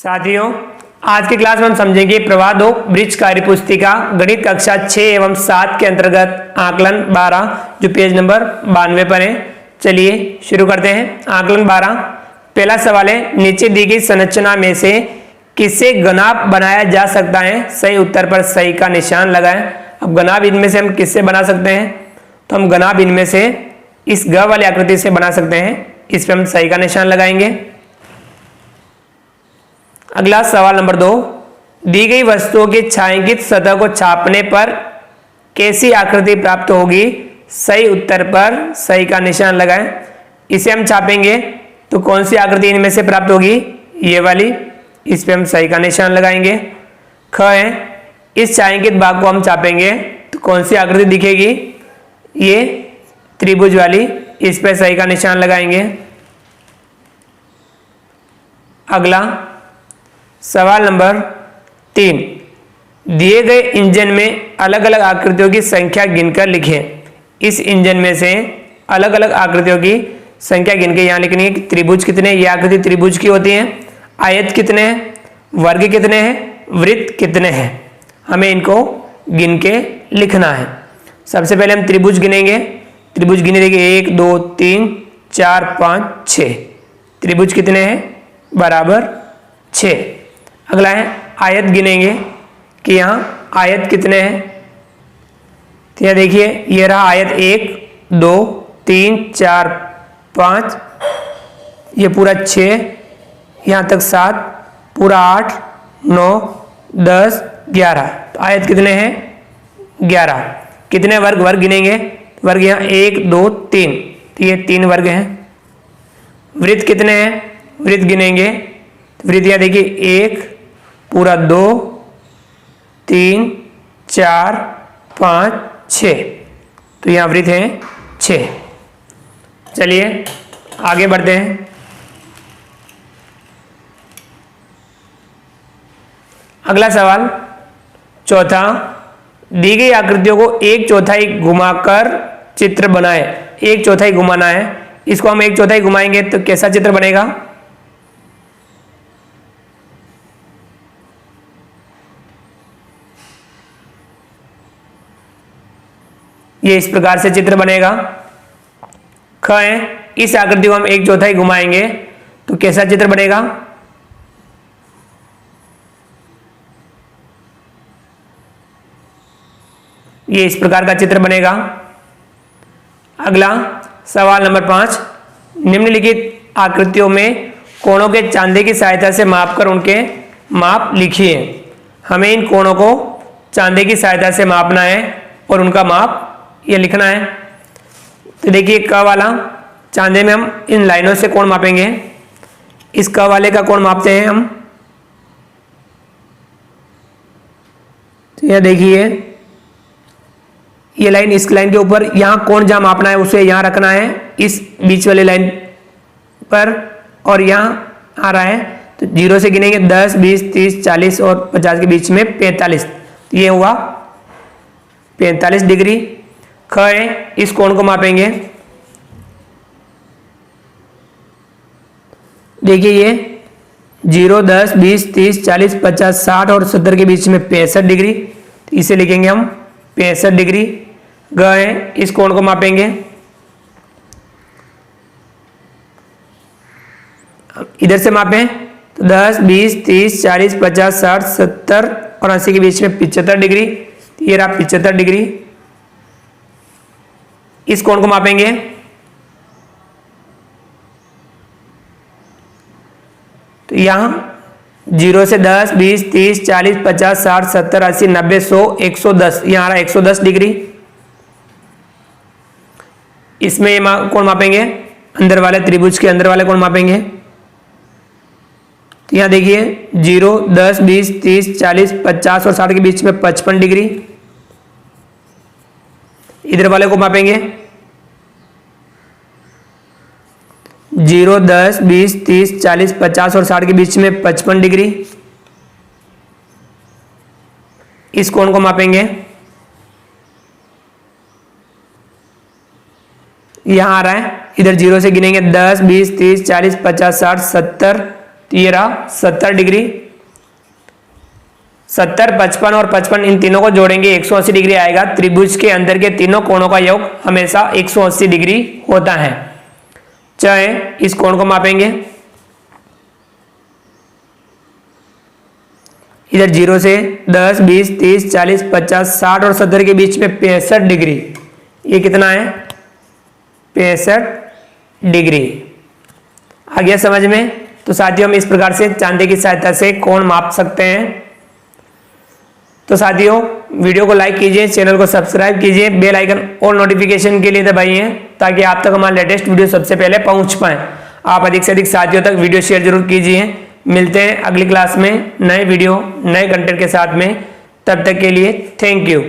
साथियों, आज की क्लास में हम समझेंगे प्रवाह 2 ब्रिज कार्य पुस्तिका गणित कक्षा 6 एवं 7 के अंतर्गत आकलन 12 जो पेज नंबर 92 पर है। चलिए शुरू करते हैं। आकलन 12 पहला सवाल है, नीचे दी गई संरचना में से किसे घनाभ बनाया जा सकता है? सही उत्तर पर सही का निशान लगाएं। अब घनाभ इनमें से हम किससे बना सकते हैं? तो हम घनाभ इनमें से इस घ वाली आकृति से बना सकते हैं। इस पर हम सही का निशान लगाएंगे। अगला सवाल नंबर 2, दी गई वस्तुओं की छायांकित सतह को छापने पर कैसी आकृति प्राप्त होगी? सही उत्तर पर सही का निशान लगाएं। इसे हम छापेंगे तो कौन सी आकृति इनमें से प्राप्त होगी? ये वाली। इस पे हम सही का निशान लगाएंगे। ख है, इस छायांकित भाग को हम छापेंगे तो कौन सी आकृति दिखेगी? ये त्रिभुज वाली। इस पे सही का निशान लगाएंगे। अगला सवाल नंबर 3, दिए गए इंजन में अलग अलग आकृतियों की संख्या गिनकर लिखें। इस इंजन में से अलग अलग आकृतियों की संख्या गिनकर यहां लिखनी है कि त्रिभुज कितने, ये आकृति त्रिभुज की होती है, आयत कितने हैं, वर्ग कितने हैं, वृत्त कितने हैं, हमें इनको गिन के लिखना है। सबसे पहले हम त्रिभुज गिनेंगे। त्रिभुज गिने देखिए 1 2 3 4 5 6। त्रिभुज कितने हैं? बराबर 6। अगला है आयत गिनेंगे कि यहाँ आयत कितने हैं। तो यह देखिए, ये रहा आयत 1 2 3 4 5, ये पूरा 6, यहाँ तक 7, पूरा 8 9 10 11। तो आयत कितने हैं? 11। कितने वर्ग? वर्ग गिनेंगे। वर्ग यहाँ 1 2 3, तो ये 3 वर्ग हैं। वृत्त कितने हैं? वृत्त गिनेंगे। वृत्त यहाँ देखिए 1 पूरा 2 3 4 5 6, तो यहाँ वृत्त हैं 6। चलिए आगे बढ़ते हैं। अगला सवाल चौथा, दी गई आकृतियों को 1/4 घुमाकर चित्र बनाए। 1/4 घुमाना है। इसको हम 1/4 घुमाएंगे तो कैसा चित्र बनेगा? ये इस प्रकार से चित्र बनेगा। ख है, इस आकृति को हम 1/4 घुमाएंगे तो कैसा चित्र बनेगा? ये इस प्रकार का चित्र बनेगा। अगला सवाल नंबर 5, निम्नलिखित आकृतियों में कोणों के चांदे की सहायता से मापकर उनके माप लिखिए। हमें इन कोणों को चांदे की सहायता से मापना है और उनका माप ये लिखना है। तो देखिए क वाला चांदे में हम इन लाइनों से कोण मापेंगे। इस क वाले का कोण मापते हैं हम। तो यह देखिए, ये लाइन इस लाइन के ऊपर, यहां कोण जहां मापना है उसे यहां रखना है इस बीच वाले लाइन पर, और यहां आ रहा है तो 0 से गिनेंगे 10 20 30 40 और 50 के बीच में 45। ये हुआ 45 डिग्री। ख है, इस कोण को मापेंगे। देखिए ये 0 10 20 30 40 50 60 और 70 के बीच में 65 डिग्री। इसे लिखेंगे हम 65 डिग्री। ग है, इस कोण को मापेंगे। इधर से मापें तो 10 20 30 40 50 60 70 और 80 के बीच में 75 डिग्री। ये रहा 75 डिग्री। इस कोण को मापेंगे। तो यहां 0 से 10 20 30 40 50 60 70 80 90 100 110, यहां आ रहा 110 डिग्री। इसमें ये कोण मापेंगे, अंदर वाले त्रिभुज के अंदर वाले कोण मापेंगे। तो यहां देखिए 0 10 20 30 40 50 और 60 के बीच में 55 डिग्री। इधर वाले को मापेंगे। 0 10 20 30 40 50 और 60 के बीच में 55 डिग्री। इस कोण को मापेंगे। यहां आ रहा है, इधर 0 से गिनेंगे 10 20 30 40 50 60 70 तो ये रहा 70 डिग्री। 70, 55 और 55 इन तीनों को जोड़ेंगे 180 डिग्री आएगा। त्रिभुज के अंदर के तीनों कोणों का योग हमेशा 180 डिग्री होता है। चाहे इस कोण को मापेंगे, इधर 0 से 10, 20, 30, 40, 50, 60 और 70 के बीच में 65 डिग्री। ये कितना है? 65 डिग्री। आ गया समझ में? तो साथियों हम इस प्रकार से चांदे की सहायता से कोण माप सकते हैं। तो साथियों वीडियो को लाइक कीजिए, चैनल को सब्सक्राइब कीजिए, बेल आइकन और नोटिफिकेशन के लिए दबाइए ताकि आप तक हमारा लेटेस्ट वीडियो सबसे पहले पहुंच पाए। आप अधिक से अधिक साथियों तक वीडियो शेयर जरूर कीजिए। मिलते हैं अगली क्लास में नए वीडियो नए कंटेंट के साथ में। तब तक के लिए थैंक यू।